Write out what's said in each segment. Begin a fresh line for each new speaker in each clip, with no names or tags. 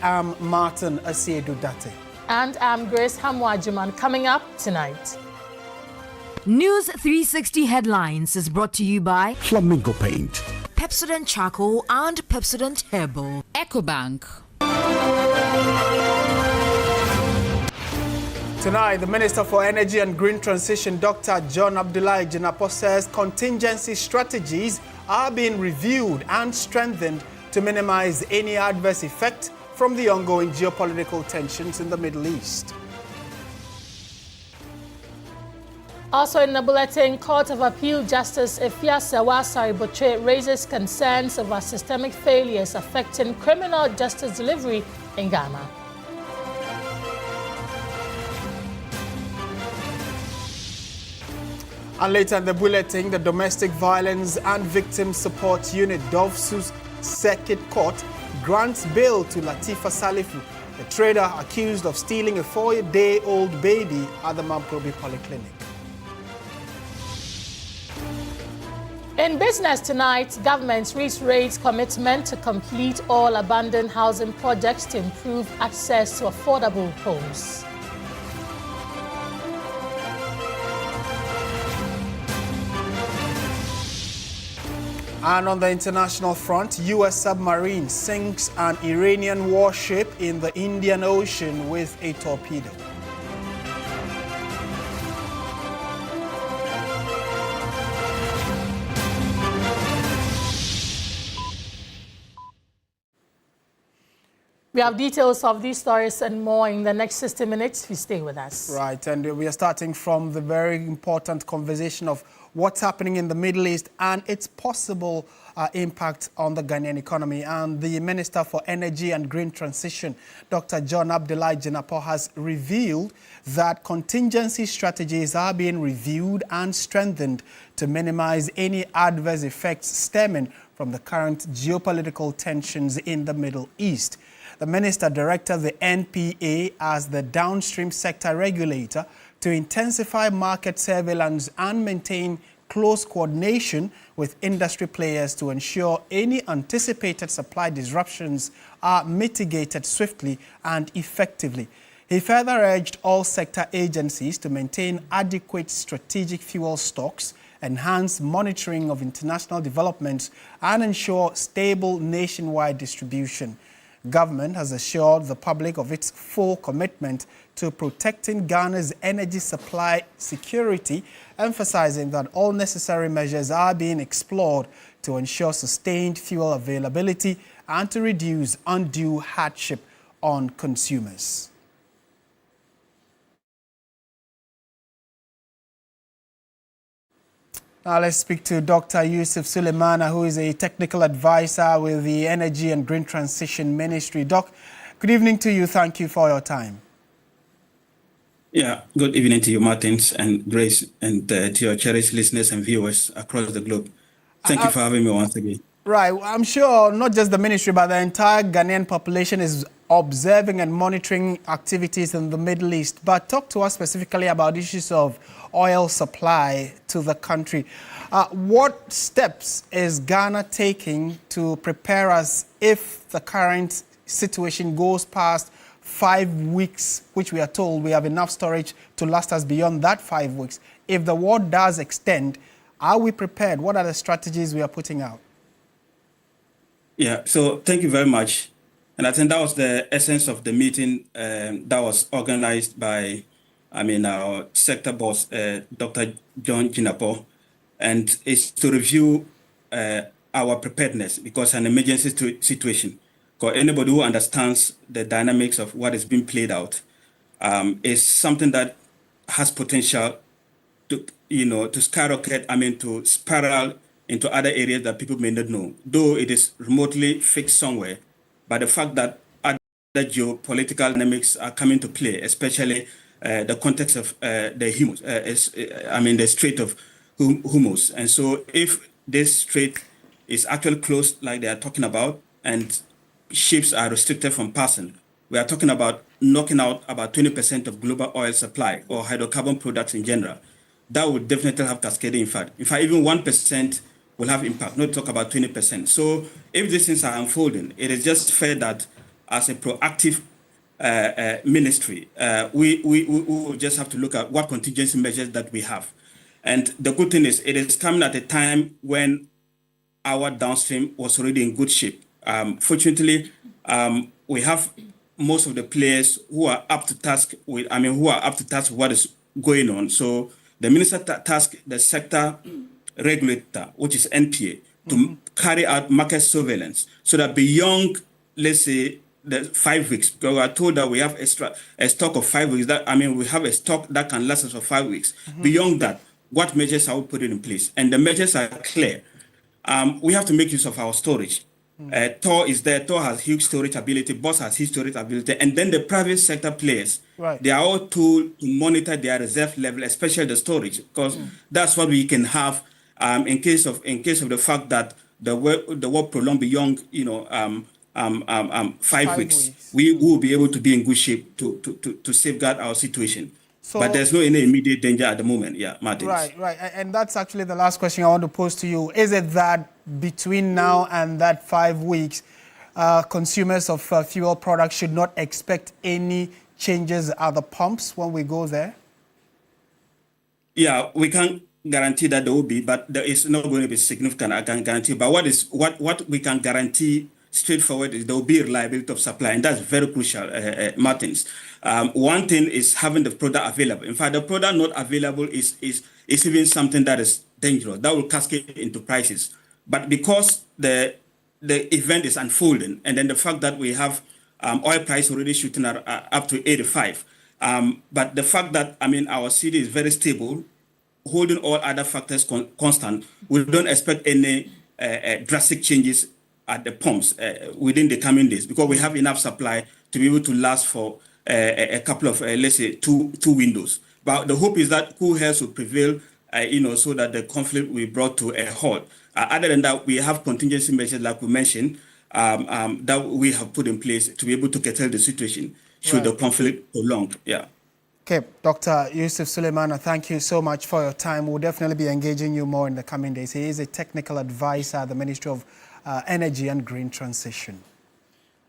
am Martin Asiedu-Date.
And I'm Grace Hamwajuman. Coming up tonight.
News 360 Headlines is brought to you by
Flamingo Paint,
Pepsodent Charcoal and Pepsodent Herbal,
EcoBank.
Tonight, the Minister for Energy and Green Transition, Dr. John Abdullahi Jinapor, says contingency strategies are being reviewed and strengthened to minimize any adverse effect from the ongoing geopolitical tensions in the Middle East.
Also in the bulletin, Court of Appeal Justice Efiasa Wasari-Botwe raises concerns over systemic failures affecting criminal justice delivery in Ghana.
And later in the bulletin, the Domestic Violence and Victim Support Unit, DOVSU's Circuit Court, grants bail to Latifa Salifu, a trader accused of stealing a 4-day-old baby at the Mamprobi Polyclinic.
In business tonight, government reiterates commitment to complete all abandoned housing projects to improve access to affordable homes.
And on the international front, U.S. submarine sinks an Iranian warship in the Indian Ocean with a torpedo.
We have details of these stories and more in the next 60 minutes. You stay with us.
Right, and we are starting from the very important conversation of what's happening in the Middle East and its possible impact on the Ghanaian economy. And the Minister for Energy and Green Transition, Dr. John Abdullahi Jinapor, has revealed that contingency strategies are being reviewed and strengthened to minimize any adverse effects stemming from the current geopolitical tensions in the Middle East. The minister directed the NPA as the downstream sector regulator to intensify market surveillance and maintain close coordination with industry players to ensure any anticipated supply disruptions are mitigated swiftly and effectively. He further urged all sector agencies to maintain adequate strategic fuel stocks, enhance monitoring of international developments, and ensure stable nationwide distribution. Government has assured the public of its full commitment to protecting Ghana's energy supply security, emphasizing that all necessary measures are being explored to ensure sustained fuel availability and to reduce undue hardship on consumers. Now let's speak to Dr. Yusuf Suleimana, who is a technical advisor with the Energy and Green Transition Ministry. Doc, good evening to you. Thank you for your time.
Yeah, good evening to you, Martins and Grace, and to your cherished listeners and viewers across the globe. Thank you for having me once again.
Right. I'm sure not just the ministry, but the entire Ghanaian population is observing and monitoring activities in the Middle East. But talk to us specifically about issues of oil supply to the country. What steps is Ghana taking to prepare us if the current situation goes past 5 weeks, which we are told we have enough storage to last us beyond that 5 weeks? If the war does extend, are we prepared? What are the strategies we are putting out?
Yeah, so thank you very much. And I think that was the essence of the meeting that was organized by, our sector boss, Dr. John Jinapor, and it's to review our preparedness because an emergency situation. Because anybody who understands the dynamics of what is being played out is something that has potential to skyrocket, to spiral into other areas that people may not know, though it is remotely fixed somewhere. But the fact that other geopolitical dynamics are coming to play, especially the context of the Strait of Hormuz. And so if this strait is actually closed like they are talking about, and ships are restricted from passing, we are talking about knocking out about 20% of global oil supply or hydrocarbon products in general. That would definitely have cascading impact. In fact, even 1% will have impact, not talk about 20%. So if these things are unfolding, it is just fair that as a proactive ministry, we will just have to look at what contingency measures that we have. And the good thing is, it is coming at a time when our downstream was already in good shape. Fortunately, we have most of the players who are up to task with, what is going on. So the minister tasked the sector regulator, which is NPA, to carry out market surveillance so that beyond, let's say, the 5 weeks, because we are told that we have a stock of 5 weeks, we have a stock that can last us for 5 weeks. Beyond that, what measures are we putting in place? And the measures are clear. We have to make use of our storage. Tor is there. Tor has huge storage ability. Boss has huge storage ability. And then the private sector players, they are all told to monitor their reserve level, especially the storage, because that's what we can have in case of the fact that the war prolonged beyond 5 weeks. We will be able to be in good shape to safeguard our situation. So, but there's no any immediate danger at the moment. Yeah, Martin.
Right. And that's actually the last question I want to pose to you. Is it that between now and that 5 weeks, consumers of fuel products should not expect any changes at the pumps when we go there?
Yeah, we can't guarantee that there will be, but there is not going to be significant, I can guarantee. But what we can guarantee straightforward is there will be reliability of supply, and that's very crucial, Martins. One thing is having the product available. In fact, the product not available is even something that is dangerous. That will cascade into prices. But because the event is unfolding, and then the fact that we have oil price already shooting up to 85, but the fact that our city is very stable, holding all other factors constant, we don't expect any drastic changes at the pumps within the coming days, because we have enough supply to be able to last for a couple of, let's say, two windows. But the hope is that cool heads will prevail, so that the conflict will be brought to a halt. Other than that, we have contingency measures, like we mentioned, that we have put in place to be able to curtail the situation should the conflict prolong. Yeah.
Okay, Dr. Yusuf Suleiman, thank you so much for your time. We'll definitely be engaging you more in the coming days. He is a technical advisor at the Ministry of Energy and Green Transition.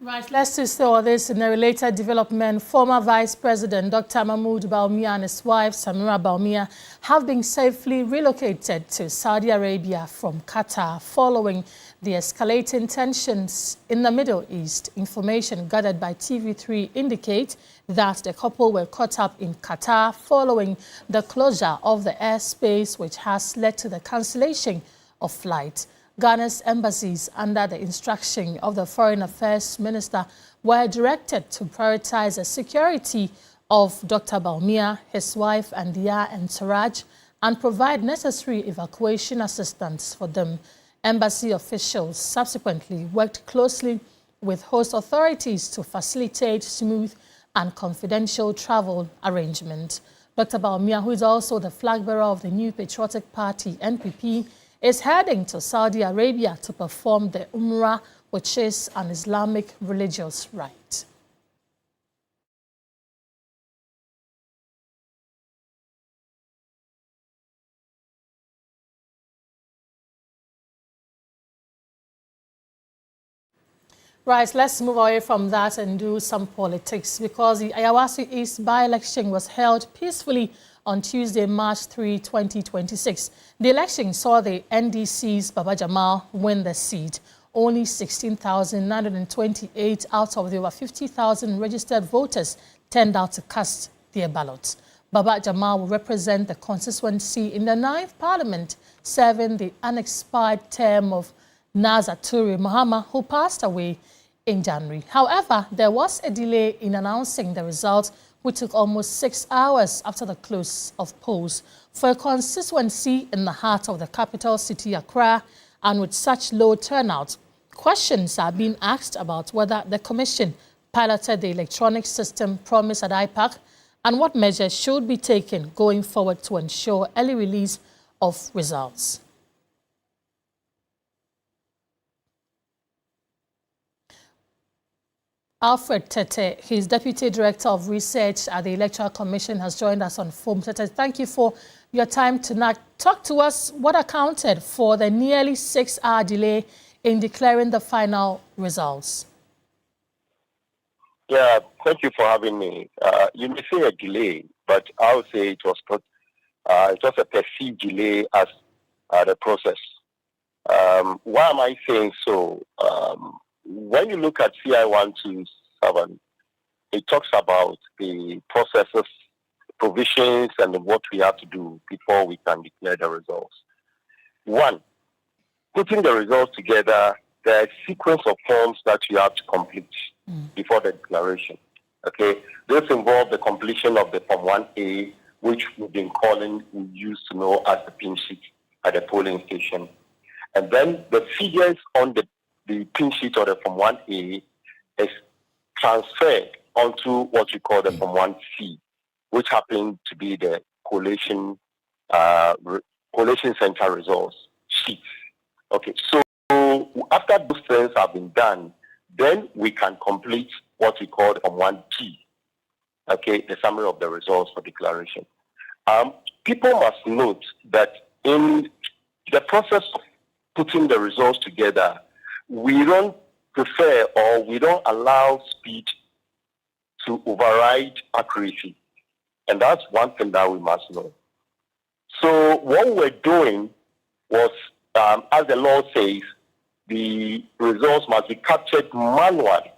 Right, let's just say this in a related development. Former Vice President Dr. Mahmoud Bawumia and his wife Samira Bawumia have been safely relocated to Saudi Arabia from Qatar following the escalating tensions in the Middle East. Information gathered by TV3 indicate that the couple were caught up in Qatar following the closure of the airspace, which has led to the cancellation of flights. Ghana's embassies, under the instruction of the Foreign Affairs Minister, were directed to prioritize the security of Dr. Bawumia, his wife, and their entourage, and provide necessary evacuation assistance for them. Embassy officials subsequently worked closely with host authorities to facilitate smooth and confidential travel arrangements. Dr. Bawumia, who is also the flag bearer of the New Patriotic Party, NPP, is heading to Saudi Arabia to perform the Umrah, which is an Islamic religious rite. Right, let's move away from that and do some politics, because the Ayawaso East by-election was held peacefully on Tuesday, March 3, 2026. The election saw the NDC's Baba Jamal win the seat. Only 16,928 out of the over 50,000 registered voters turned out to cast their ballots. Baba Jamal will represent the constituency in the 9th Parliament, serving the unexpired term of Nazaturi Mahama, who passed away in January. However, there was a delay in announcing the results, which took almost 6 hours after the close of polls. For a constituency in the heart of the capital city, Accra, and with such low turnout, questions are being asked about whether the Commission piloted the electronic system promised at IPAC and what measures should be taken going forward to ensure early release of results. Alfred Tete, his Deputy Director of Research at the Electoral Commission, has joined us on phone. Tete, thank you for your time tonight. Talk to us what accounted for the nearly 6-hour delay in declaring the final results.
Yeah, thank you for having me. You may say a delay, but I would say it was not. It was a perceived delay as the process. Why am I saying so? When you look at CI 127, it talks about the processes, provisions, and what we have to do before we can declare the results. One, putting the results together, there are a sequence of forms that you have to complete before the declaration. Okay, this involves the completion of the Form 1A, which we used to know as the pin sheet at the polling station. And then the figures on the pin sheet or the Form 1A is transferred onto what we call the Form 1C, which happens to be the collation center results sheet. Okay, so after those things have been done, then we can complete what we call Form 1G, okay, the summary of the results for declaration. People must note that in the process of putting the results together, we don't prefer or we don't allow speed to override accuracy. And that's one thing that we must know. So what we're doing was, as the law says, the results must be captured manually.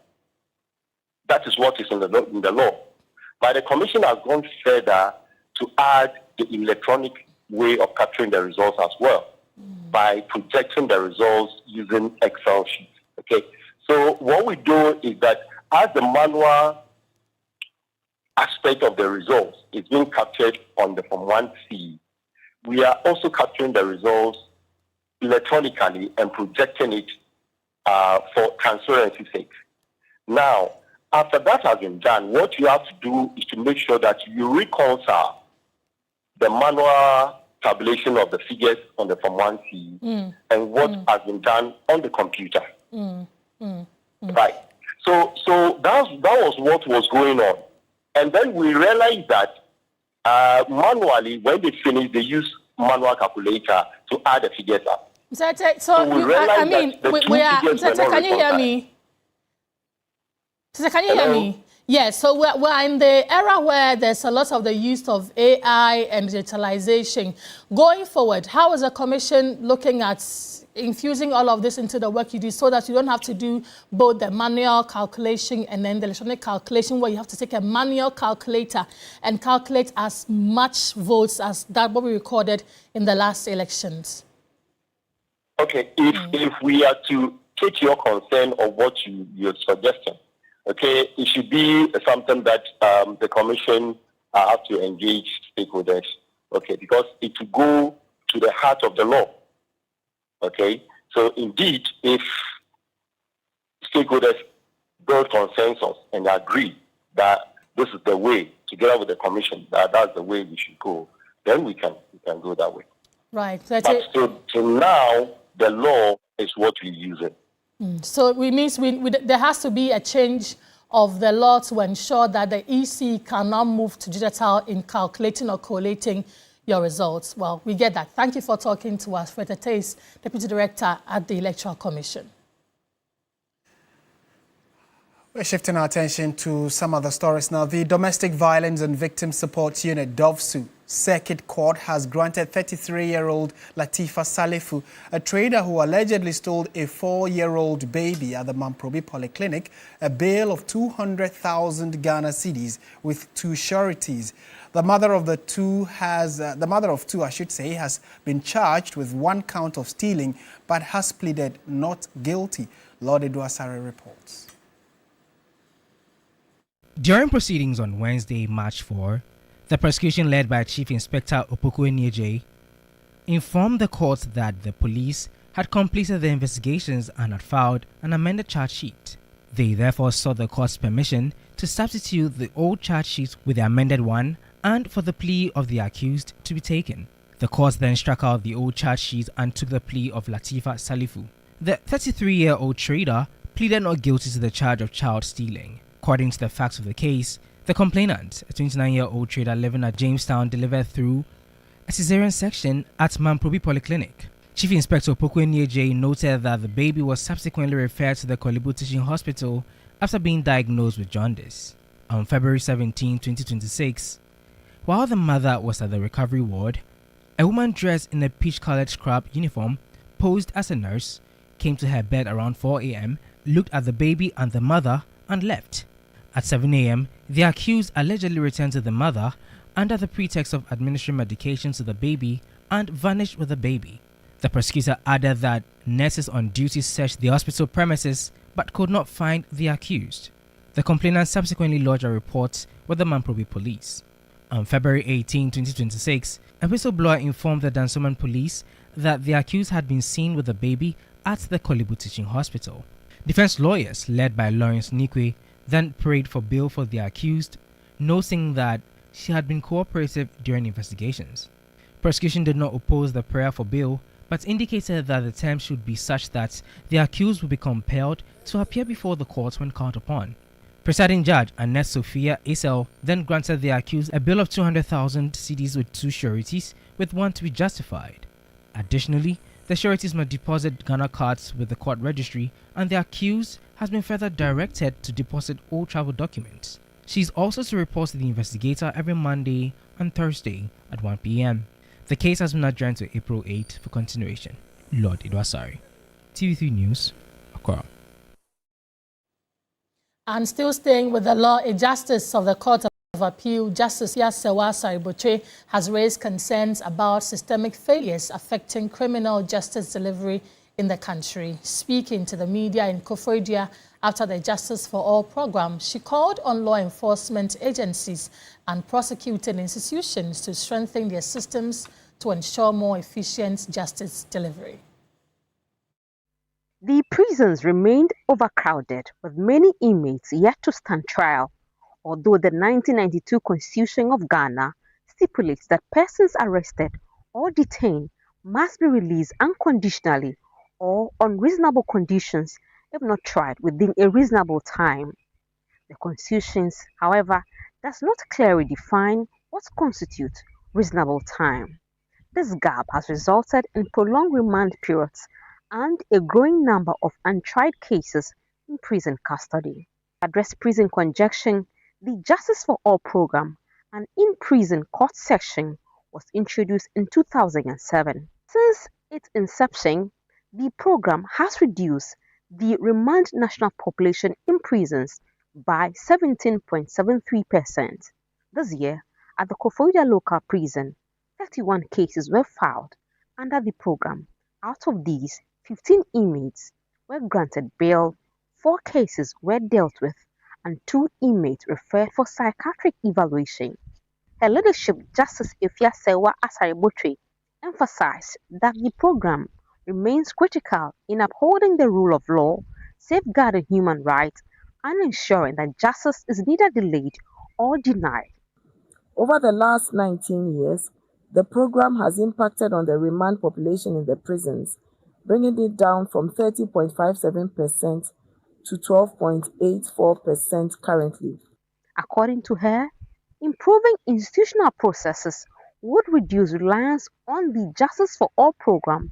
That is what is in the law. But the Commission has gone further to add the electronic way of capturing the results as well, by projecting the results using Excel sheets. Okay, so what we do is that as the manual aspect of the results is being captured on the Form 1C, we are also capturing the results electronically and projecting it for transparency's sake. Now, after that has been done, what you have to do is to make sure that you reconcile the manual tabulation of the figures on the Form 1C and what has been done on the computer. Right. So that was what was going on. And then we realized that manually, when they finish, they use manual calculator to add the figures up.
So can you hear me? Can you hear me? Yes, so we're in the era where there's a lot of the use of AI and digitalization. Going forward, how is the Commission looking at infusing all of this into the work you do so that you don't have to do both the manual calculation and then the electronic calculation, where you have to take a manual calculator and calculate as much votes as that what we recorded in the last elections?
Okay, if we are to take your concern of what you're suggesting, okay, it should be something that the Commission have to engage stakeholders, okay, because it will go to the heart of the law, okay. So indeed, if stakeholders build consensus and agree that this is the way, together with the Commission, that's the way we should go, then we can go that way.
Right.
But so now, the law is what we use it.
So it means there has to be a change of the law to ensure that the EC cannot move to digital in calculating or collating your results. Well, we get that. Thank you for talking to us. Fred Tace, Deputy Director at the Electoral Commission.
We're shifting our attention to some other stories now. The Domestic Violence and Victim Support Unit, DOVSU, Circuit Court has granted 33-year-old Latifa Salifu, a trader who allegedly stole a 4-year-old baby at the Mamprobi Polyclinic, a bail of 200,000 Ghana cedis with 2 sureties. The mother of two, I should say, has been charged with 1 count of stealing, but has pleaded not guilty. Lord Eduasare reports.
During proceedings on Wednesday, March 4, the prosecution led by Chief Inspector Opoku Enyeje informed the court that the police had completed the investigations and had filed an amended charge sheet. They therefore sought the court's permission to substitute the old charge sheet with the amended one and for the plea of the accused to be taken. The court then struck out the old charge sheet and took the plea of Latifa Salifu. The 33-year-old trader pleaded not guilty to the charge of child stealing. According to the facts of the case, the complainant, a 29-year-old trader living at Jamestown, delivered through a cesarean section at Mamprobi Polyclinic. Chief Inspector Opoku Enyeje noted that the baby was subsequently referred to the Korle Bu Teaching Hospital after being diagnosed with jaundice. On February 17, 2026, while the mother was at the recovery ward, a woman dressed in a peach-colored scrub uniform, posed as a nurse, came to her bed around 4 a.m., looked at the baby and the mother, and left. At 7 a.m., the accused allegedly returned to the mother under the pretext of administering medication to the baby and vanished with the baby. The prosecutor added that nurses on duty searched the hospital premises but could not find the accused. The complainant subsequently lodged a report with the Mamprobi police. On February 18, 2026, a whistleblower informed the Dansoman police that the accused had been seen with the baby at the Kolibu Teaching Hospital. Defense lawyers, led by Lawrence Nikwe, then prayed for bail for the accused, noting that she had been cooperative during investigations. Prosecution did not oppose the prayer for bail, but indicated that the terms should be such that the accused would be compelled to appear before the court when called upon. Presiding Judge Annette Sophia Isel then granted the accused a bail of 200,000 cedis with 2 sureties, with one to be justified. Additionally, the sureties must deposit Ghana cards with the court registry, and the accused has been further directed to deposit all travel documents. She is also to report to the investigator every Monday and Thursday at 1 p.m. The case has been adjourned to April 8 for continuation. Lord Idwasari, TV3 News, Accra.
And still staying with the law, a justice of the Court of Appeal, Justice Yasewa Saribotre, has raised concerns about systemic failures affecting criminal justice delivery in the country. Speaking to the media in Koforidua after the Justice for All program, she called on law enforcement agencies and prosecuting institutions to strengthen their systems to ensure more efficient justice delivery.
The prisons remained overcrowded, with many inmates yet to stand trial, although the 1992 Constitution of Ghana stipulates that persons arrested or detained must be released unconditionally or on reasonable conditions if not tried within a reasonable time. The Constitution, however, does not clearly define what constitutes reasonable time. This gap has resulted in prolonged remand periods and a growing number of untried cases in prison custody. To address prison congestion, the Justice for All program, an in-prison court section, was introduced in 2007. Since its inception, the program has reduced the remand national population in prisons by 17.73%. This year, at the Koforidua local prison, 31 cases were filed under the program. Out of these, 15 inmates were granted bail, 4 cases were dealt with, and 2 inmates referred for psychiatric evaluation. Her leadership, Justice Yasewa Saribotre, emphasized that the program remains critical in upholding the rule of law, safeguarding human rights, and ensuring that justice is neither delayed or denied.
Over the last 19 years, the program has impacted on the remand population in the prisons, bringing it down from 30.57% to 12.84% currently.
According to her, improving institutional processes would reduce reliance on the Justice for All program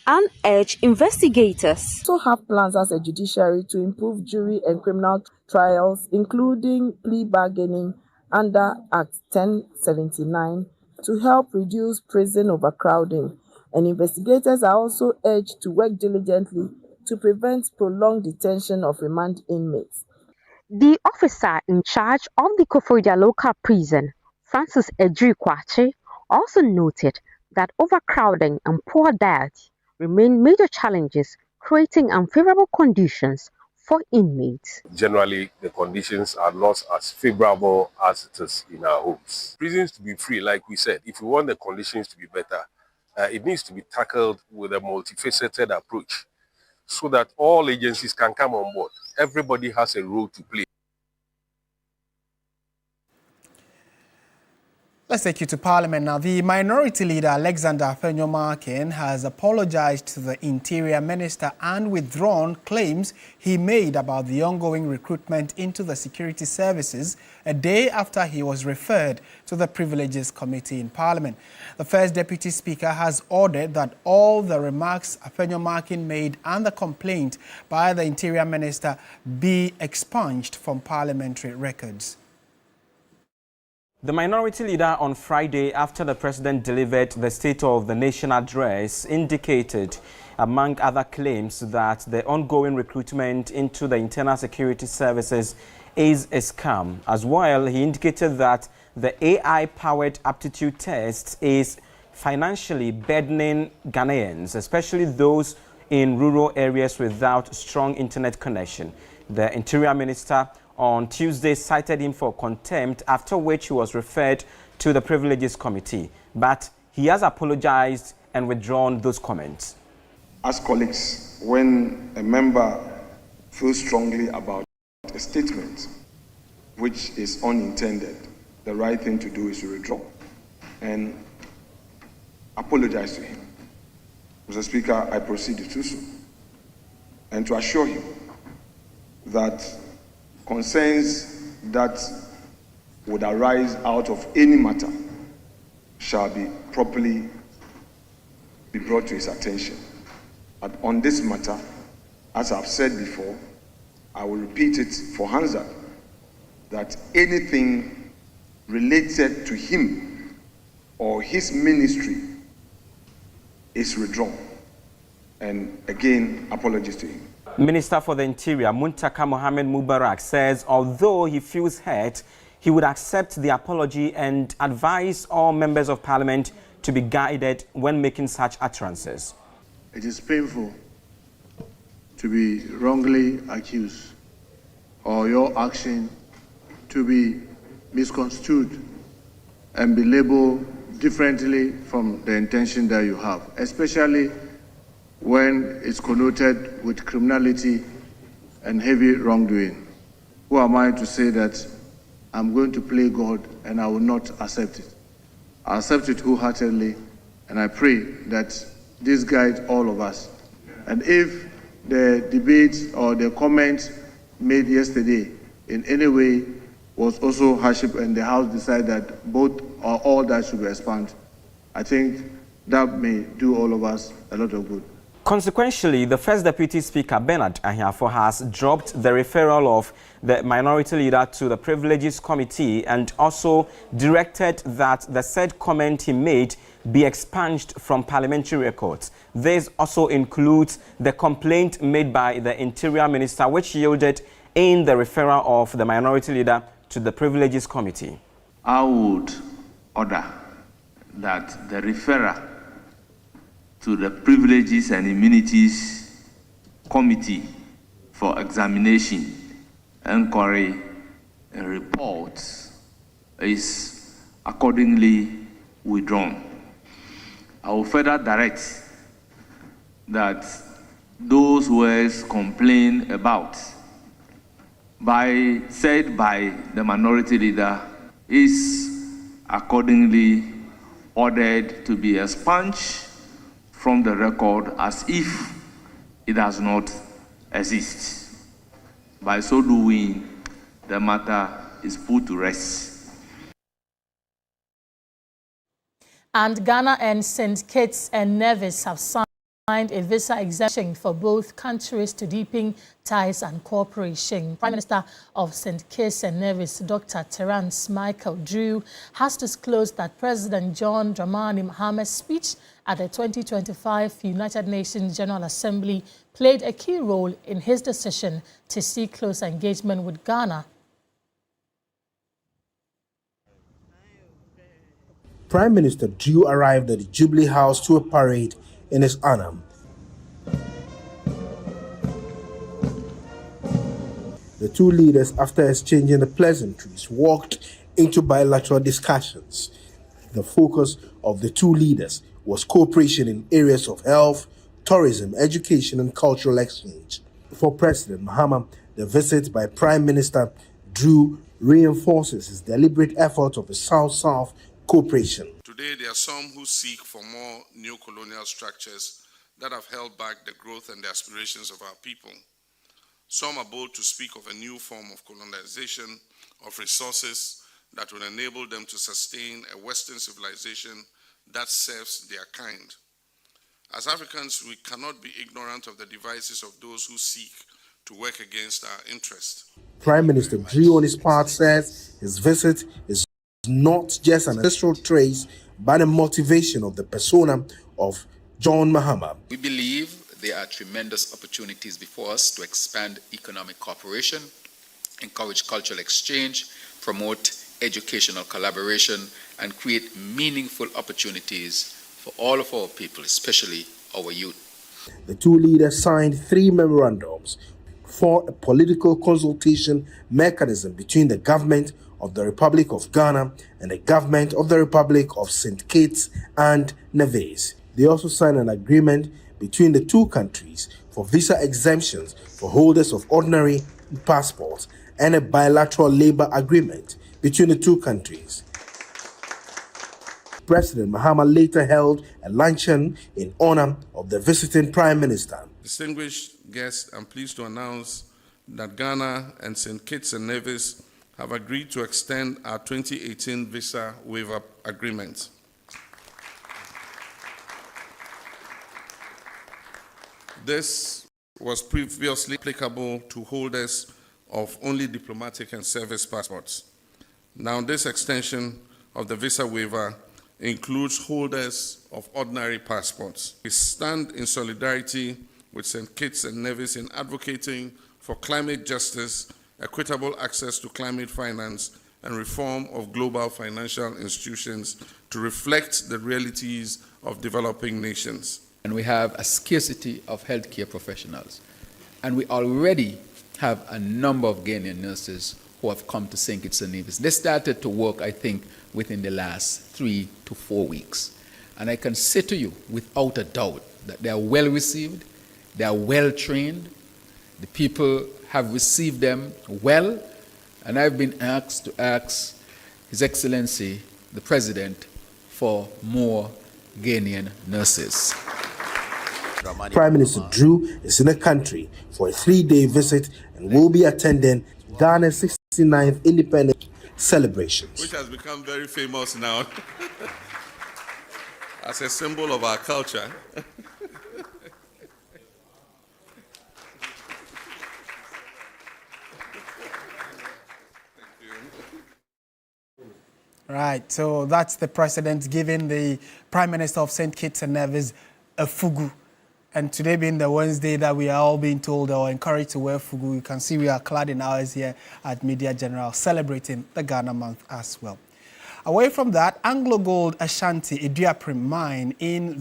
and urge investigators
We also have plans as a judiciary to improve jury and criminal trials, including plea bargaining under Act 1079, to help reduce prison overcrowding. And investigators are also urged to work diligently to prevent prolonged detention of remand inmates.
The officer in charge of the Koforidua local prison, Francis Ejiri Kwache, also noted that overcrowding and poor diet remain major challenges, creating unfavorable conditions for inmates.
Generally, the conditions are not as favorable as it is in our homes. Prisons to be free, like we said, if we want the conditions to be better, it needs to be tackled with a multifaceted approach so that all agencies can come on board. Everybody has a role to play.
Let's take you to Parliament now. The Minority Leader, Alexander Afenyo-Markin, has apologized to the Interior Minister and withdrawn claims he made about the ongoing recruitment into the security services a day after he was referred to the Privileges Committee in Parliament. The First Deputy Speaker has ordered that all the remarks Afenyo-Markin made and the complaint by the Interior Minister be expunged from parliamentary records.
The Minority Leader on Friday, after the President delivered the State of the Nation address, indicated, among other claims, that the ongoing recruitment into the internal security services is a scam. As well, he indicated that the AI-powered aptitude test is financially burdening Ghanaians, especially those in rural areas without strong internet connection. The Interior Minister on Tuesday cited him for contempt, after which he was referred to the Privileges Committee. But he has apologized and withdrawn those comments.
As colleagues, when a member feels strongly about a statement which is unintended, the right thing to do is to withdraw and apologize to him. Mr. Speaker, I proceed to do so and to assure him that concerns that would arise out of any matter shall be properly brought to his attention. But on this matter, as I've said before, I will repeat it for Hansa, that anything related to him or his ministry is withdrawn. And again, apologies to him.
Minister for the Interior, Muntaka Mohammed Mubarak, says although he feels hurt, he would accept the apology and advise all members of Parliament to be guided when making such utterances.
It is painful to be wrongly accused or your action to be misconstrued and be labeled differently from the intention that you have, especially when it's connoted with criminality and heavy wrongdoing. Who am I to say that I'm going to play God and I will not accept it? I accept it wholeheartedly, and I pray that this guides all of us. And if the debate or the comment made yesterday in any way was also hardship and the House decided that both or all that should be expunged, I think that may do all of us a lot of good.
Consequentially, the First Deputy Speaker, Bernard Ahiafo, has dropped the referral of the Minority Leader to the Privileges Committee and also directed that the said comment he made be expunged from parliamentary records. This also includes the complaint made by the Interior Minister, which yielded in the referral of the Minority Leader to the Privileges Committee.
I would order that the referral to the Privileges and Immunities Committee for examination, inquiry, and reports is accordingly withdrawn. I will further direct that those words complained about said by the Minority Leader is accordingly ordered to be expunged from the record as if it does not exist. By so doing, the matter is put to rest.
And Ghana and St. Kitts and Nevis have signed a visa exemption for both countries to deepen ties and cooperation. Prime Minister of St. Kitts and Nevis, Dr. Terence Michael Drew, has disclosed that President John Dramani Mahama's speech at the 2025 United Nations General Assembly played a key role in his decision to seek close engagement with Ghana.
Prime Minister Drew arrived at the Jubilee House to a parade in his honor. The two leaders, after exchanging the pleasantries, walked into bilateral discussions. The focus of the two leaders was cooperation in areas of health, tourism, education, and cultural exchange. For President Mahama, the visit by Prime Minister Drew reinforces his deliberate effort of a South-South cooperation.
Today, there are some who seek for more neo-colonial structures that have held back the growth and the aspirations of our people. Some are bold to speak of a new form of colonization of resources that will enable them to sustain a Western civilization that serves their kind. As Africans, we cannot be ignorant of the devices of those who seek to work against our interests.
Prime Minister Drew, on his part, says his visit is not just an ancestral trace, but a motivation of the persona of John Mahama.
We believe there are tremendous opportunities before us to expand economic cooperation, encourage cultural exchange, promote educational collaboration, and create meaningful opportunities for all of our people, especially our youth.
The two leaders signed 3 memorandums for a political consultation mechanism between the government of the Republic of Ghana and the government of the Republic of St. Kitts and Nevis. They also signed an agreement between the two countries for visa exemptions for holders of ordinary passports and a bilateral labor agreement between the two countries. President Mahama later held a luncheon in honor of the visiting Prime Minister.
Distinguished guests, I'm pleased to announce that Ghana and St. Kitts and Nevis have agreed to extend our 2018 visa waiver agreement. This was previously applicable to holders of only diplomatic and service passports. Now, this extension of the visa waiver includes holders of ordinary passports. We stand in solidarity with St. Kitts and Nevis in advocating for climate justice, equitable access to climate finance, and reform of global financial institutions to reflect the realities of developing nations.
And we have a scarcity of healthcare professionals. And we already have a number of Ghanaian nurses who have come to St. Kitts and Nevis. They started to work, I think, within the last 3 to 4 weeks. And I can say to you, without a doubt, that they are well received, they are well trained, the people have received them well, and I've been asked to ask His Excellency, the President, for more Ghanaian nurses.
Prime Minister Drew is in the country for a 3-day visit and will be attending Ghana's 69th independence celebrations,
which has become very famous now as a symbol of our culture.
Right, so that's the president giving the Prime Minister of St. Kitts and Nevis a fugu. And today being the Wednesday that we are all being told or encouraged to wear fugu, you can see we are clad in ours here at Media General, celebrating the Ghana month as well. Away from that, Anglo Gold Ashanti Iduaprim mine in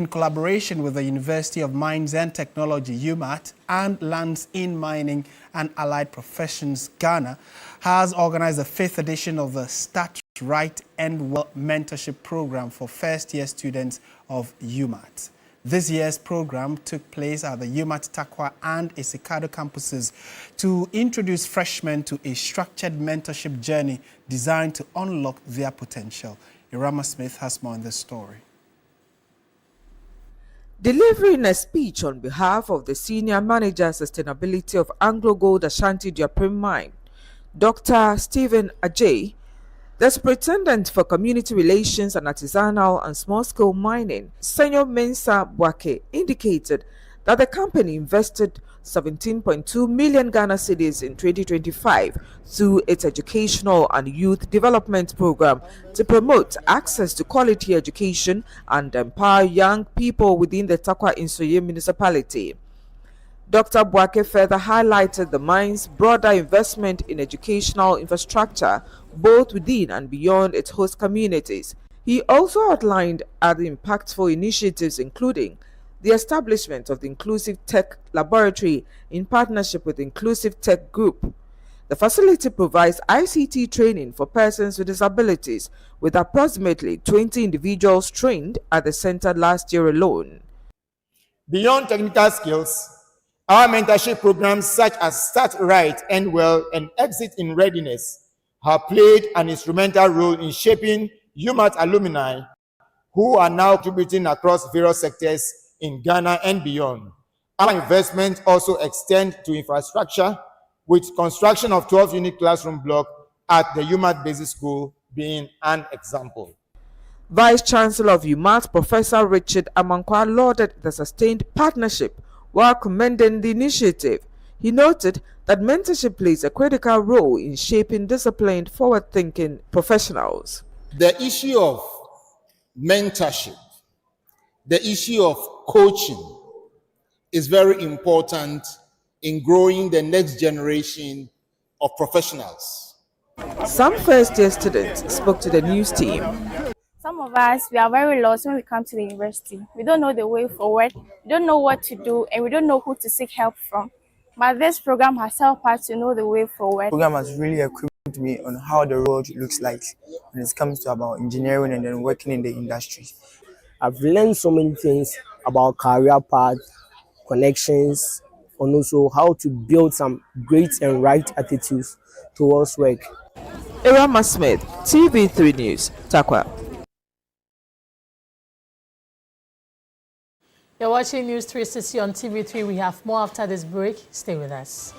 collaboration with the University of Mines and Technology, UMAT, and Lands in Mining and Allied Professions, Ghana, has organized the 5th edition of the Start Right and Well Mentorship Program for first-year students of UMAT. This year's program took place at the UMAT Takwa and Isikado campuses to introduce freshmen to a structured mentorship journey designed to unlock their potential. Irama Smith has more on this story.
Delivering a speech on behalf of the Senior Manager Sustainability of Anglo Gold Ashanti Iduaprim Mine, Dr. Stephen Ajay, the Superintendent for Community Relations and Artisanal and Small-Scale Mining, Senyor Mensa Bwake, indicated that the company invested 17.2 million Ghana cedis in 2025 through its educational and youth development program to promote access to quality education and empower young people within the Takwa Insoye municipality. Dr. Bwake further highlighted the mine's broader investment in educational infrastructure, both within and beyond its host communities. He also outlined other impactful initiatives, including the establishment of the Inclusive Tech Laboratory in partnership with Inclusive Tech Group. The facility provides ICT training for persons with disabilities, with approximately 20 individuals trained at the center last year alone.
Beyond technical skills, our mentorship programs such as Start Right, End Well, and Exit in Readiness have played an instrumental role in shaping UMAT alumni who are now contributing across various sectors in Ghana and beyond. Our investments also extend to infrastructure, with construction of 12-unit classroom block at the UMAT Basic School being an example.
Vice Chancellor of UMAT, Professor Richard Amankwa, lauded the sustained partnership while commending the initiative. He noted that mentorship plays a critical role in shaping disciplined, forward-thinking professionals.
The issue of mentorship, the issue of coaching is very important in growing the next generation of professionals.
Some first-year students spoke to the news team.
Some of us, we are very lost when we come to the university. We don't know the way forward, we don't know what to do, and we don't know who to seek help from. But this program has helped us to know the way forward.
The program has really equipped me on how the world looks like when it comes to about engineering and then working in the industry.
I've learned so many things about career path, connections, and also how to build some great and right attitudes towards work.
Irama Smith, TV3 News, Takwa.
You're watching News 360 on TV3. We have more after this break. Stay with us.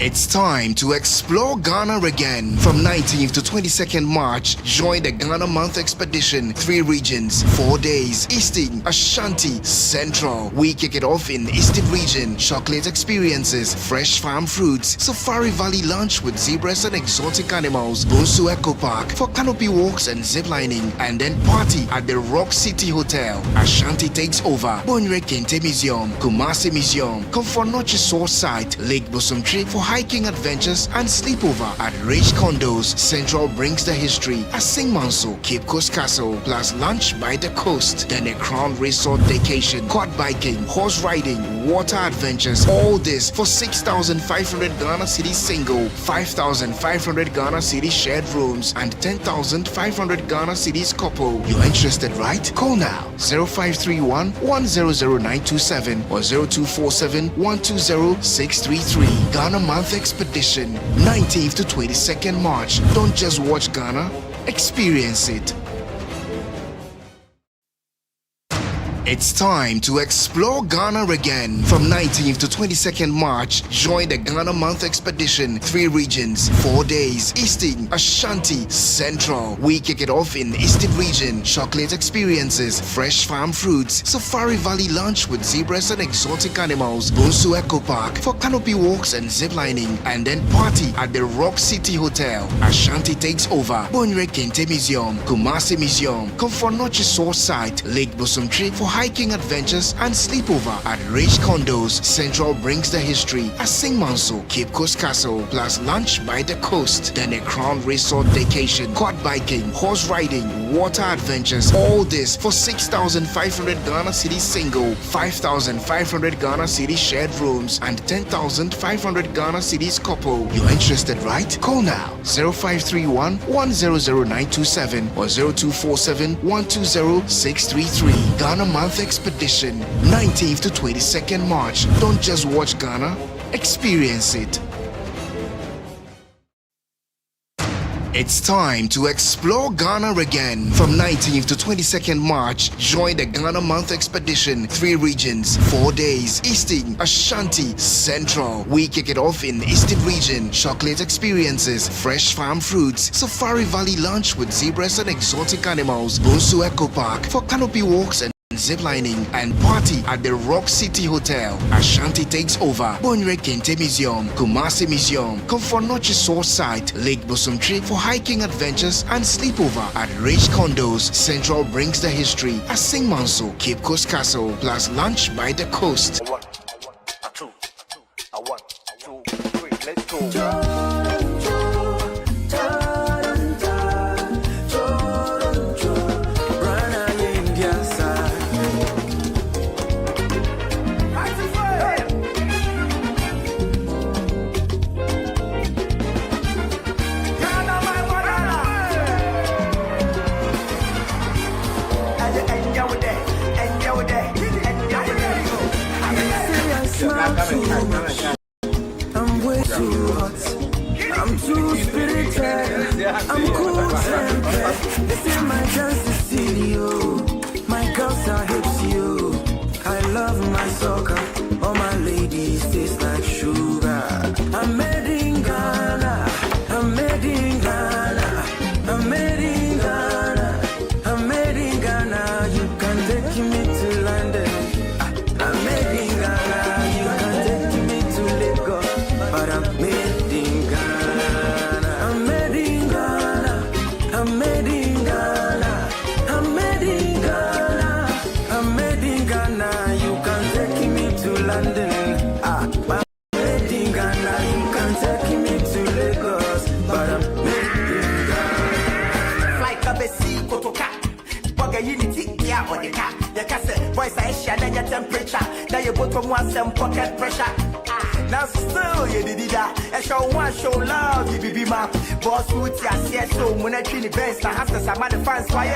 It's time to explore Ghana again. From 19th to 22nd March, join the Ghana Month Expedition. 3 regions, 4 days. Eastern, Ashanti, Central. We kick it off in the Eastern region. Chocolate experiences, fresh farm fruits, Safari Valley lunch with zebras and exotic animals, Bonsu Eco Park for canopy walks and ziplining, and then party at the Rock City Hotel. Ashanti takes over. Bonre Kente Museum, Kumasi Museum, Komfornochi Source Site, Lake Bosomtri for hiking adventures and sleepover at Rich Condos. Central brings the history at Singmanso, Cape Coast Castle, plus lunch by the coast. Then a Crown Resort vacation, quad biking, horse riding, water adventures. All this for 6,500 Ghana Cedi single, 5,500 Ghana Cedi shared rooms, and 10,500 Ghana Cedis couple. You're interested, right? Call now 0531 100927 or 0247 120 633. Ghana Month Expedition, 19th to 22nd March. Don't just watch Ghana, experience it. It's time to explore Ghana again. From 19th to 22nd March, join the Ghana Month Expedition. 3 regions, 4 days. Eastern, Ashanti, Central. We kick it off in the Eastern region. Chocolate experiences, fresh farm fruits, Safari Valley lunch with zebras and exotic animals, Bonsu Eco Park for canopy walks and ziplining, and then party at the Rock City Hotel. Ashanti takes over. Bonre Kente Museum, Kumasi Museum, Komfornochi Source Site, Lake Bosomtri for hiking adventures and sleepover at Rich Condos. Central brings the history at Singmanso, Cape Coast Castle, plus lunch by the coast. Then a Crown Resort vacation, quad biking, horse riding, water adventures. All this for 6,500 Ghana Cedi single, 5,500 Ghana Cedi shared rooms, and 10,500 Ghana Cedis couple. You're interested, right? Call now 0531 100927 or 0247 120 633. Ghana Month Expedition, 19th to 22nd March. Don't just watch Ghana, experience it. It's time to explore Ghana again. From 19th to 22nd March, join the Ghana Month Expedition. 3 regions, 4 days. Eastern, Ashanti, Central. We kick it off in the Eastern region. Chocolate experiences, fresh farm fruits, Safari Valley lunch with zebras and exotic animals, Bonsu Eco Park for canopy walks and ziplining, and party at the Rock City Hotel. Ashanti takes over. Bonre Kente Museum, Kumasi Museum, Komfornochi Source Site, Lake Bosomtri for hiking adventures and sleepover at Rich Condos. Central brings the history at Singmanso, Cape Coast Castle, plus lunch by the coast.
1, 2, 3, let's go. Yeah, or the car. The cassette, voice I share, then your temperature. Now you put from one some pocket pressure. Now still you did that. I show one show love, you be my boss would say so when I treat the best. I have to some the fans why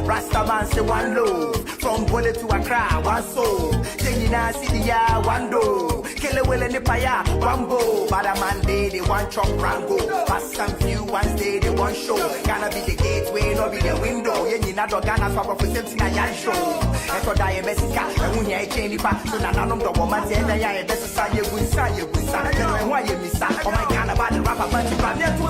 Rasta man say one love. From Bole to Accra, one soul. Then you now see the one do. Kill a will in the fire, one bow. But a man day, they want chop rango. Pass some few ones day, they want show. Gonna be the gateway, not be the window. You need not Ghana for representing a young show. And for die Messica, and when you change the path, so none of the woman say that I best say you will say you will say. And why you miss that? Oh my God, about the rapper, but you can't get to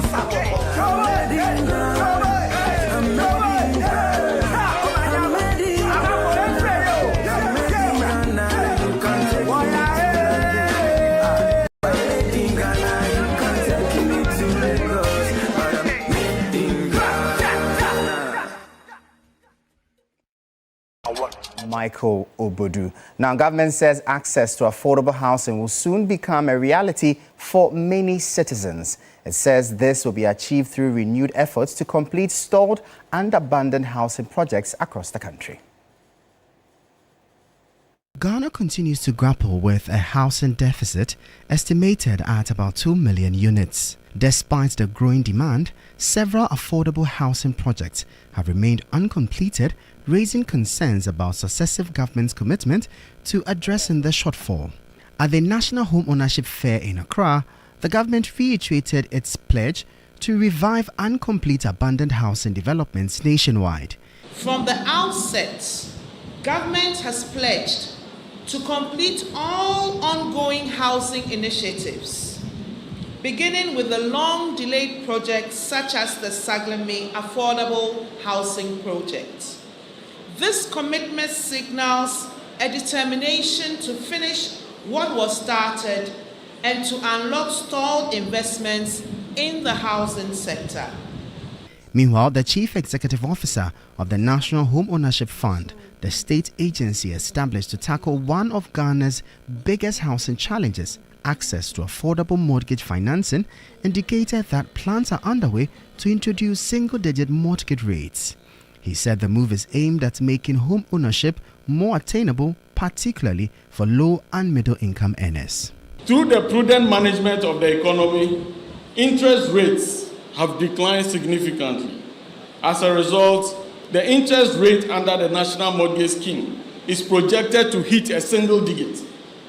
Michael Obodu. Now, government says access to affordable housing will soon become a reality for many citizens. It says this will be achieved through renewed efforts to complete stalled and abandoned housing projects across the country. Ghana continues to grapple with a housing deficit estimated at about 2 million units. Despite the growing demand, several affordable housing projects have remained uncompleted, raising concerns about successive governments' commitment to addressing the shortfall. At the National Home Ownership Fair in Accra, the government reiterated its pledge to revive and complete abandoned housing developments nationwide.
From the outset, government has pledged to complete all ongoing housing initiatives, beginning with the long-delayed projects such as the Sagleme Affordable Housing Project. This commitment signals a determination to finish what was started and to unlock stalled investments in the housing sector.
Meanwhile, the Chief Executive Officer of the National Home Ownership Fund, the state agency established to tackle one of Ghana's biggest housing challenges, access to affordable mortgage financing, indicated that plans are underway to introduce single-digit mortgage rates. He said the move is aimed at making home ownership more attainable, particularly for low and middle-income earners.
Through the prudent management of the economy, interest rates have declined significantly. As a result, the interest rate under the National Mortgage Scheme is projected to hit a single digit.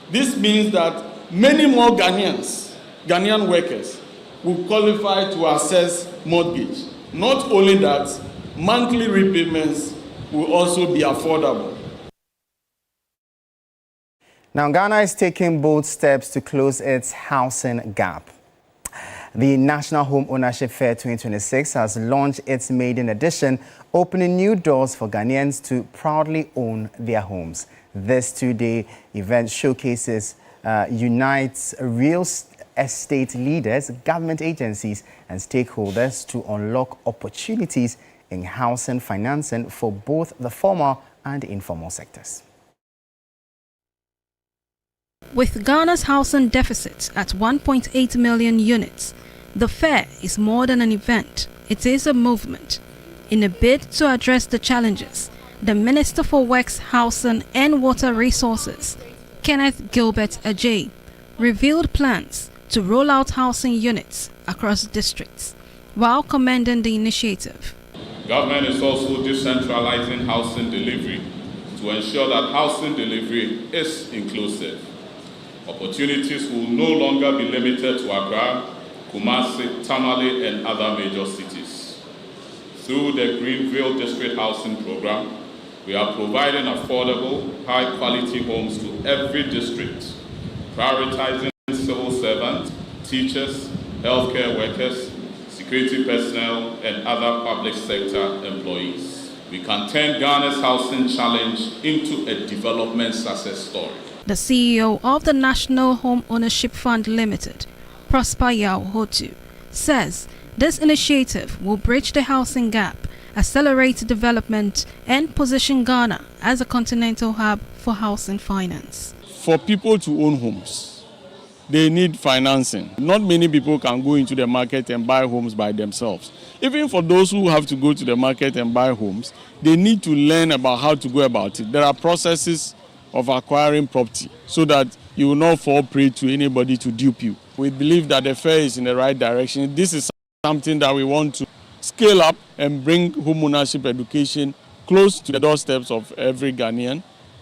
This means that many more Ghanaian workers will qualify to access mortgage. Not only that, monthly repayments will also be affordable.
Now, Ghana is taking bold steps to close its housing gap. The National Home Ownership Fair 2026 has launched its maiden edition, opening new doors for Ghanaians to proudly own their homes. This two-day event showcases unites real estate leaders, government agencies, and stakeholders to unlock opportunities in housing financing for both the formal and informal sectors.
With Ghana's housing deficit at 1.8 million units, the fair is more than an event, it is a movement. In a bid to address the challenges, the Minister for Works, Housing and Water Resources, Kenneth Gilbert Ajay, revealed plans to roll out housing units across districts, while commending the initiative.
Government is also decentralizing housing delivery to ensure that housing delivery is inclusive. Opportunities will no longer be limited to Accra, Kumasi, Tamale, and other major cities. Through the Greenville District Housing Program, we are providing affordable, high-quality homes to every district, prioritizing civil servants, teachers, healthcare workers, security personnel, and other public sector employees. We can turn Ghana's housing challenge into a development success story.
The CEO of the National Home Ownership Fund Limited, Prosper Yao Hotu, says this initiative will bridge the housing gap, accelerate development, and position Ghana as a continental hub for housing finance.
For people to own homes, they need financing. Not many people can go into the market and buy homes by themselves. Even for those who have to go to the market and buy homes, they need to learn about how to go about it. There are processes of acquiring property so that you will not fall prey to anybody to dupe you. We believe that the fair is in the right direction. This is something that we want to scale up and bring home ownership education close to the doorsteps of every Ghanaian.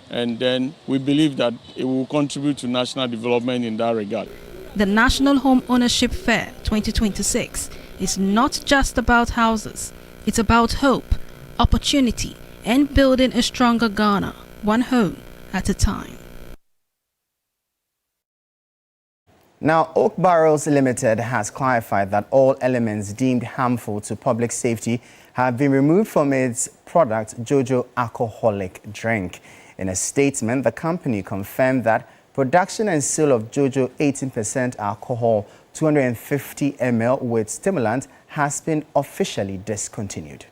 And then we believe that it will contribute to national development in that regard.
The National Home Ownership Fair 2026 is not just about houses. It's about hope, opportunity, and building a stronger Ghana, one home at a time.
Now, Oak Barrels Limited has clarified that all elements deemed harmful to public safety have been removed from its product, Jojo alcoholic drink. In a statement, the company confirmed that production and sale of Jojo 18% alcohol, 250 ml with stimulant has been officially discontinued.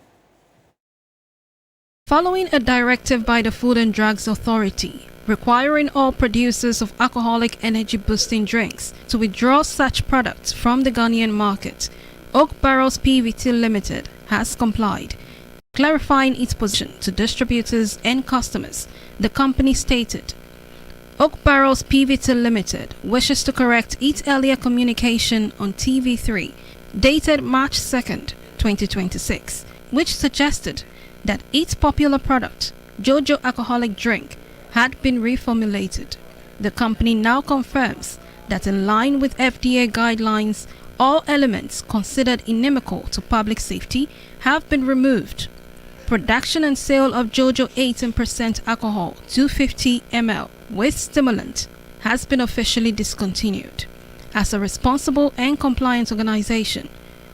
Following a directive by the Food and Drugs Authority requiring all producers of alcoholic energy-boosting drinks to withdraw such products from the Ghanaian market, Oak Barrels PVT Limited has complied. Clarifying its position to distributors and customers, the company stated, Oak Barrels PVT Limited wishes to correct its earlier communication on TV3, dated March 2nd, 2026, which suggested that its popular product, Jojo alcoholic drink, had been reformulated. The company now confirms that in line with FDA guidelines, all elements considered inimical to public safety have been removed. Production and sale of Jojo 18% alcohol, 250 ml with stimulant has been officially discontinued. As a responsible and compliant organization,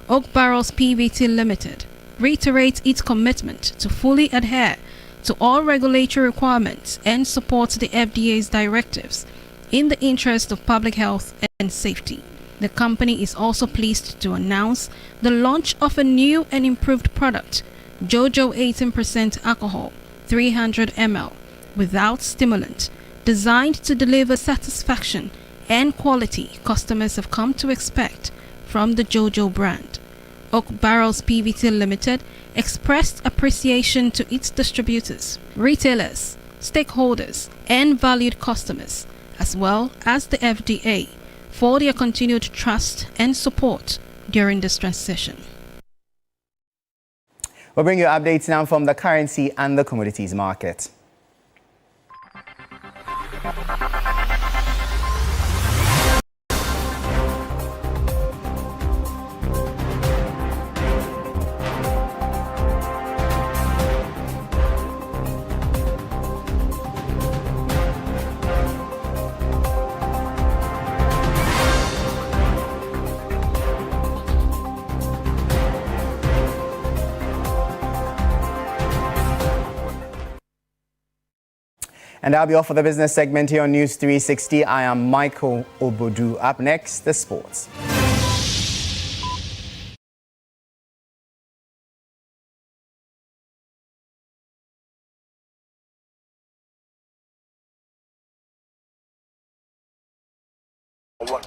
Oak Barrels PVT Limited reiterates its commitment to fully adhere to all regulatory requirements and support the FDA's directives in the interest of public health and safety. The company is also pleased to announce the launch of a new and improved product, Jojo 18% alcohol, 300 ml, without stimulant, designed to deliver satisfaction and quality customers have come to expect from the Jojo brand. Oak Barrels PVT Limited expressed appreciation to its distributors, retailers, stakeholders, and valued customers, as well as the FDA, for their continued trust and support during this transition.
We'll bring you updates now from the currency and the commodities market. And that'll be all for the business segment here on News 360. I am Michael Obodu. Up next, the sports.
One,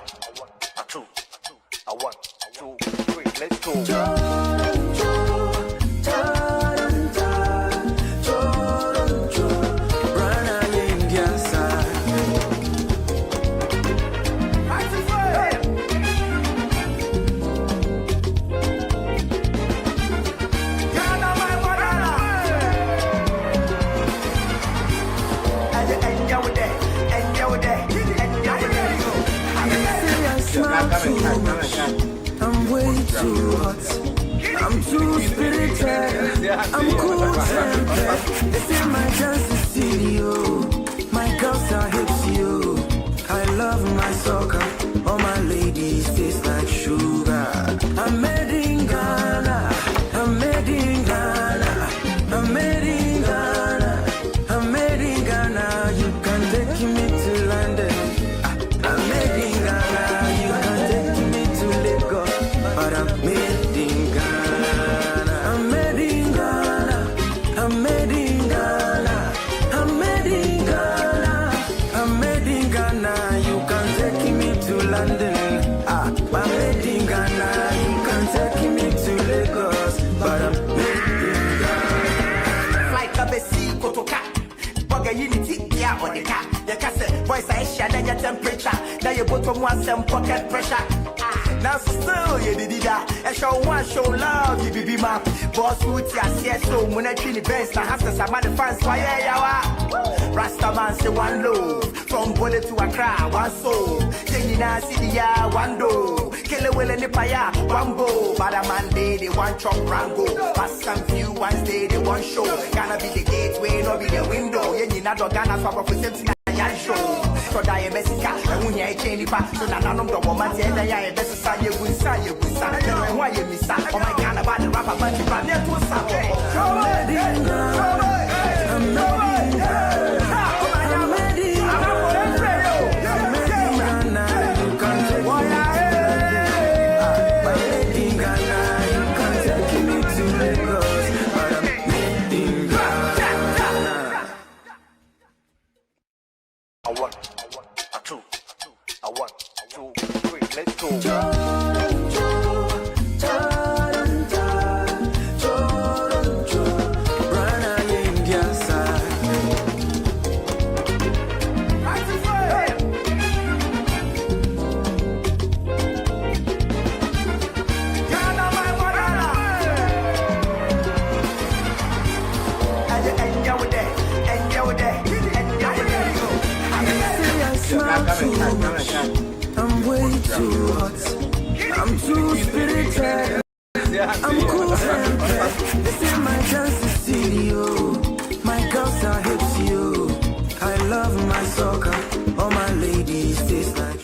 two, three, let's go.
I'm way too hot. I'm too spirited. I'm cool tempted. This is my chance to see you. My girls are hips you. I love my soccer. All my ladies taste like sugar. I'm made in Ghana. I'm made in Ghana. I'm made in Ghana. I'm made in Ghana. You can take me to London. I'm made in Ghana. You can take me to Lagos. But I'm made in Ghana. I'm made in Ghana. I'm made in
car or the car. You can say, boys, I share your temperature. Now you both from one some pocket pressure. Now still you did that. I show love, you be my boss would ya so when I treat the best, I have to some other fans fire yawa. Rasta man say one low, from bullet to Accra, one soul. Then now see the ya one do. Kill a will in the fire, one bow. But a man day they want chop rango. Pass some few ones day they want show. Gonna be the gateway, no be the window. You need not Ghana for something. Show so die Messica and when you change so none of the woman and I best say you will say you will say why you miss oh my God about the rapper but you run there
I'm way too hot. I'm too spirited. I'm cool and bad. This is my chance to see you. My girls are hips you. I love my soccer. All my ladies taste like.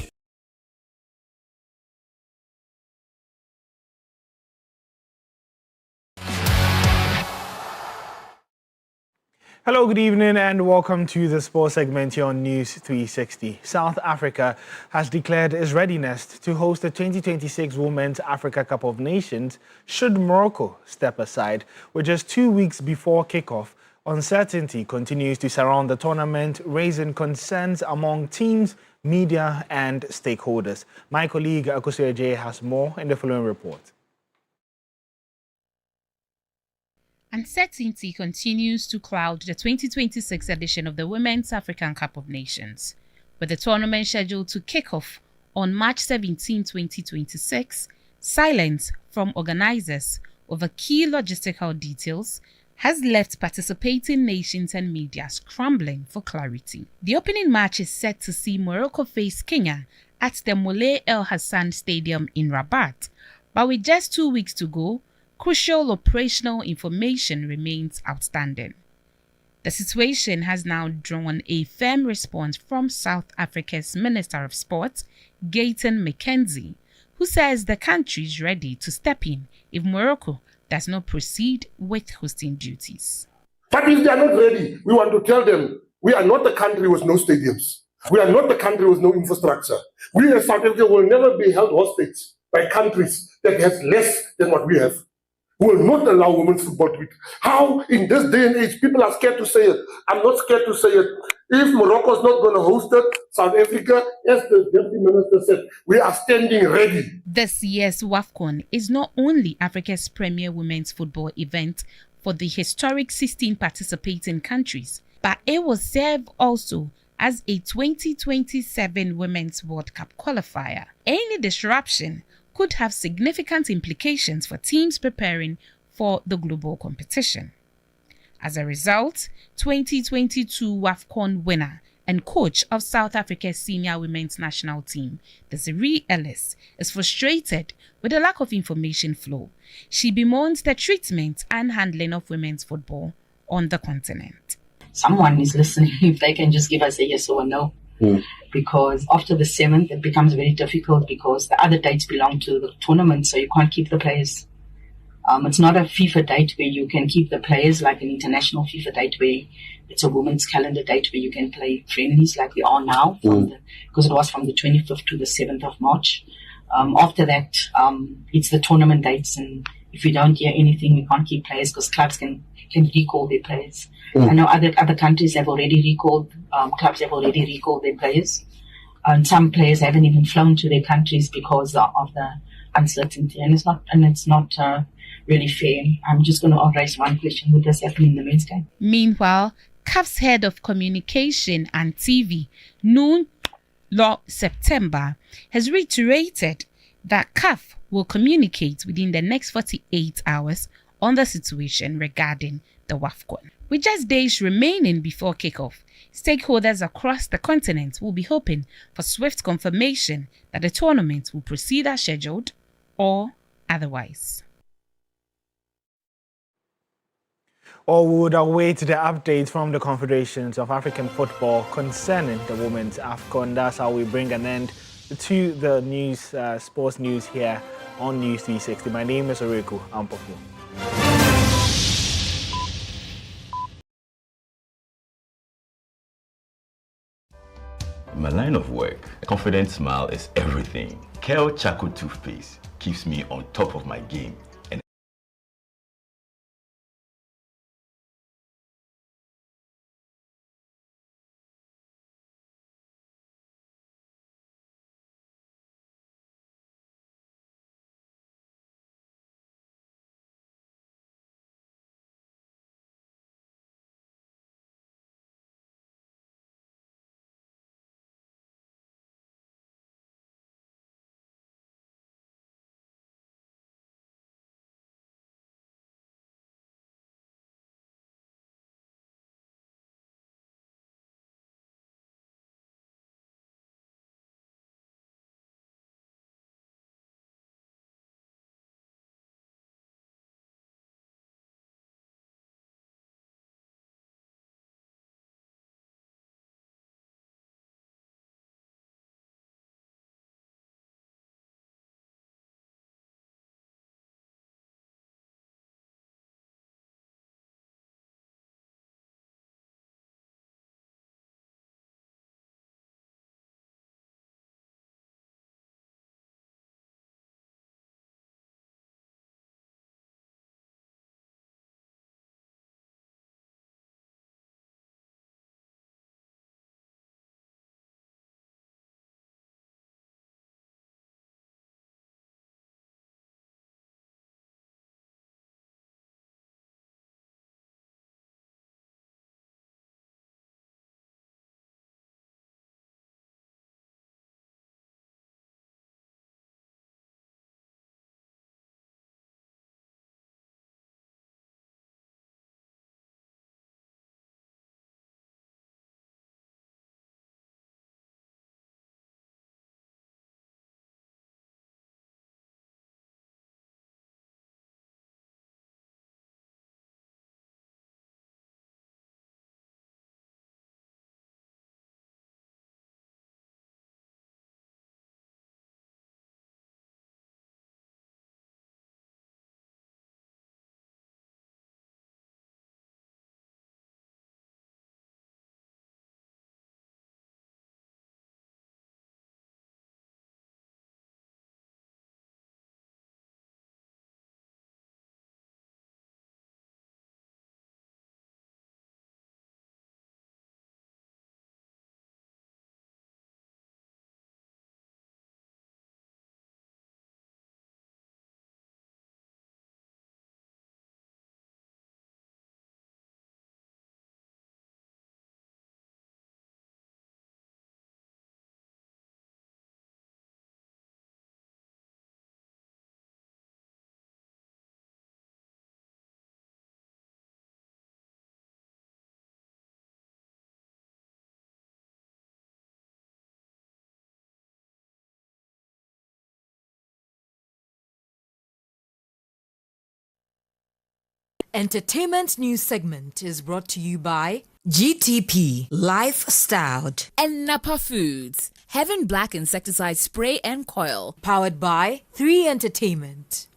Hello, good evening and welcome to the sports segment here on News 360. South Africa has declared its readiness to host the 2026 Women's Africa Cup of Nations should Morocco step aside. With just 2 weeks before kickoff, uncertainty continues to surround the tournament, raising concerns among teams, media and stakeholders. My colleague Akosua J has more in the following report.
Uncertainty continues to cloud the 2026 edition of the Women's African Cup of Nations, with the tournament scheduled to kick off on March 17, 2026. Silence from organizers over key logistical details has left participating nations and media scrambling for clarity. The opening match is set to see Morocco face Kenya at the Moulay El Hassan Stadium in Rabat, but with just 2 weeks to go, crucial operational information remains outstanding. The situation has now drawn a firm response from South Africa's Minister of Sport, Gayton McKenzie, who says the country is ready to step in if Morocco does not proceed with hosting duties.
But if they are not ready, we want to tell them we are not a country with no stadiums. We are not a country with no infrastructure. We as South Africa will never be held hostage by countries that have less than what we have. We will not allow women's football to be. How in this day and age, people are scared to say it. I'm not scared to say it. If Morocco is not going to host it, South Africa, as the Deputy Minister said, we are standing ready.
This year's WAFCON is not only Africa's premier women's football event for the historic 16 participating countries, but it will serve also as a 2027 Women's World Cup qualifier. Any disruption could have significant implications for teams preparing for the global competition. As a result, 2022 WAFCON winner and coach of South Africa's senior women's national team, Desiree Ellis, is frustrated with the lack of information flow. She bemoans the treatment and handling of women's football on the continent.
Someone is listening if they can just give us a yes or a no. Because after the 7th, it becomes very difficult because the other dates belong to the tournament, so you can't keep the players. It's not a FIFA date where you can keep the players like an international FIFA date where it's a women's calendar date where you can play friendlies like we are now, because it was from the 25th to the 7th of March. After that, it's the tournament dates, and if we don't hear anything, we can't keep players because clubs can recall their players. I know other countries have already recalled, clubs have already recalled their players. And some players haven't even flown to their countries because of the uncertainty. And it's not really fair. I'm just going to raise one question. Would this happen in the men's game?
Meanwhile, CAF's head of communication and TV, Noon Law September, has reiterated that CAF will communicate within the next 48 hours on the situation regarding the WAFCON. With just days remaining before kickoff, stakeholders across the continent will be hoping for swift confirmation that the tournament will proceed as scheduled or otherwise.
Or we would await the updates from the Confederations of African Football concerning the Women's AFCON. That's how we bring an end to the news, sports news here on News 360. My name is Oreku Ampofu.
In my line of work, a confident smile is everything. Kale Charcoal Toothpaste keeps me on top of my game.
Entertainment news segment is brought to you by GTP Lifestyle and Napa Foods, Heaven Black Insecticide Spray and Coil, powered by 3 Entertainment.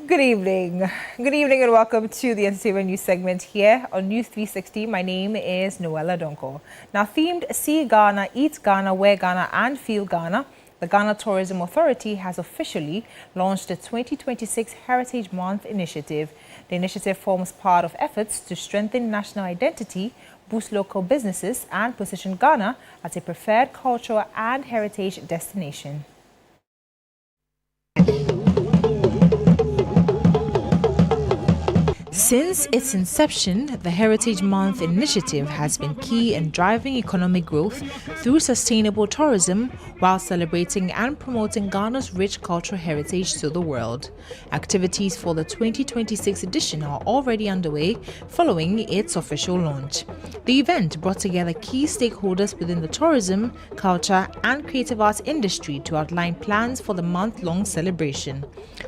Good evening. Good evening and welcome to the Entertainment News segment here on News 360. My name is Noella Donko. Now, themed See Ghana, Eat Ghana, Wear Ghana and Feel Ghana, the Ghana Tourism Authority has officially launched the 2026 Heritage Month initiative. The initiative forms part of efforts to strengthen national identity, boost local businesses, and position Ghana as a preferred cultural and heritage destination. Since its inception, the Heritage Month initiative has been key in driving economic growth through sustainable tourism while celebrating and promoting Ghana's rich cultural heritage to the world. Activities for the 2026 edition are already underway following its official launch. The event brought together key stakeholders within the tourism, culture, and creative arts industry to outline plans for the month-long celebration.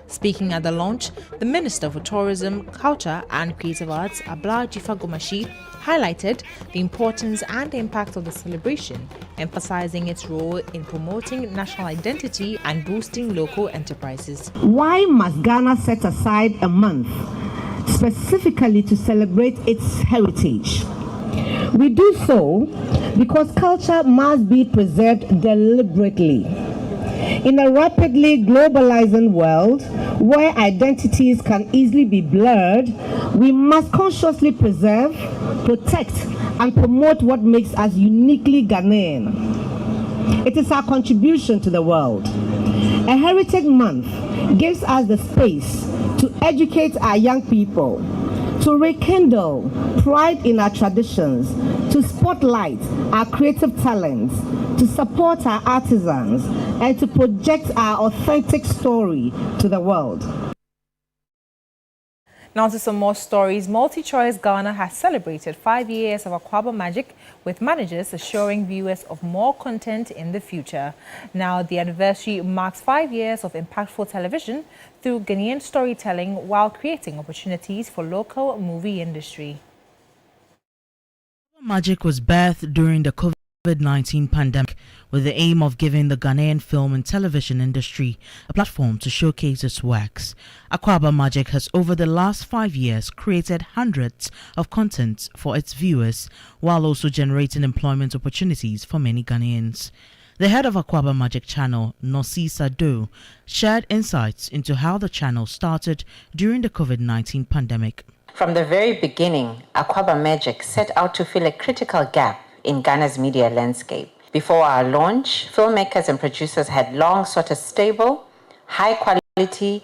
Speaking at the launch, the Minister for Tourism, Culture and Creative Arts, Abla Jifa-Gomashi, highlighted the importance and impact of the celebration, emphasizing its role in promoting national identity and boosting local enterprises.
Why must Ghana set aside a month specifically to celebrate its heritage? We do so because culture must be preserved deliberately. In a rapidly globalizing world where identities can easily be blurred, we must consciously preserve, protect, and promote what makes us uniquely Ghanaian. It is our contribution to the world. A Heritage Month gives us the space to educate our young people, to rekindle pride in our traditions, to spotlight our creative talents, to support our artisans, and to project our authentic story to the world.
Now to some more stories. MultiChoice Ghana has celebrated 5 years of Aquaba Magic, with managers assuring viewers of more content in the future. Now the anniversary marks 5 years of impactful television through Ghanaian storytelling while creating opportunities for local movie industry.
Magic was birthed during the COVID-19 pandemic with the aim of giving the Ghanaian film and television industry a platform to showcase its works. Aquaba Magic has over the last 5 years created hundreds of content for its viewers while also generating employment opportunities for many Ghanaians. The head of Aquaba Magic channel, Nosi Sado, shared insights into how the channel started during the COVID-19 pandemic.
From the very beginning, Aquaba Magic set out to fill a critical gap in Ghana's media landscape. Before our launch, filmmakers and producers had long sought a stable, high-quality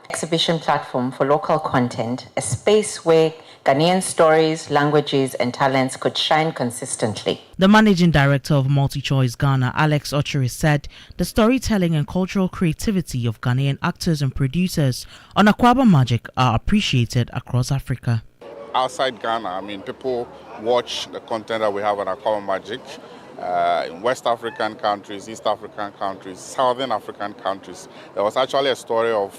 exhibition platform for local content, a space where Ghanaian stories, languages, and talents could shine consistently.
The managing director of MultiChoice Ghana, Alex Ochiri, said the storytelling and cultural creativity of Ghanaian actors and producers on Aquaba Magic are appreciated across Africa.
Outside Ghana, people watch the content that we have on Aquaba Magic in West African countries, East African countries, Southern African countries. There was actually a story of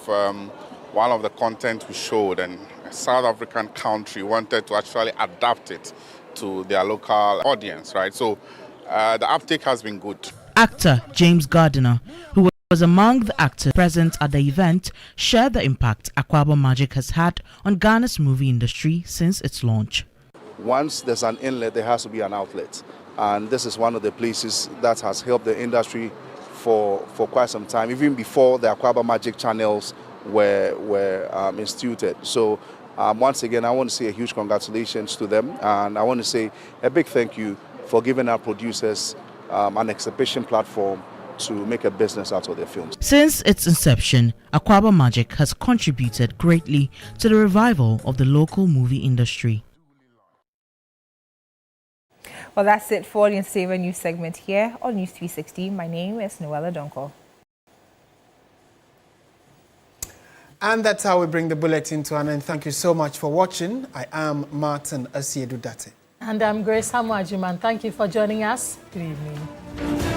one of the content we showed, and a South African country wanted to actually adapt it to their local audience, right? So the uptake has been good.
Actor James Gardiner, who was among the actors present at the event, shared the impact Aquaba Magic has had on Ghana's movie industry since its launch.
Once there's an inlet, there has to be an outlet. And this is one of the places that has helped the industry for quite some time, even before the Aquaba Magic channels were instituted. So once again, I want to say a huge congratulations to them, and I want to say a big thank you for giving our producers an exhibition platform to make a business out of their films.
Since its inception, Aquaba Magic has contributed greatly to the revival of the local movie industry.
Well, that's it for the Entertainment News segment here on News 360. My name is Noella Donko.
And that's how we bring the bulletin to an end. Thank you so much for watching. I am Martin Asiedu Date.
And I'm Grace Hamuajuman. Thank you for joining us. Good evening.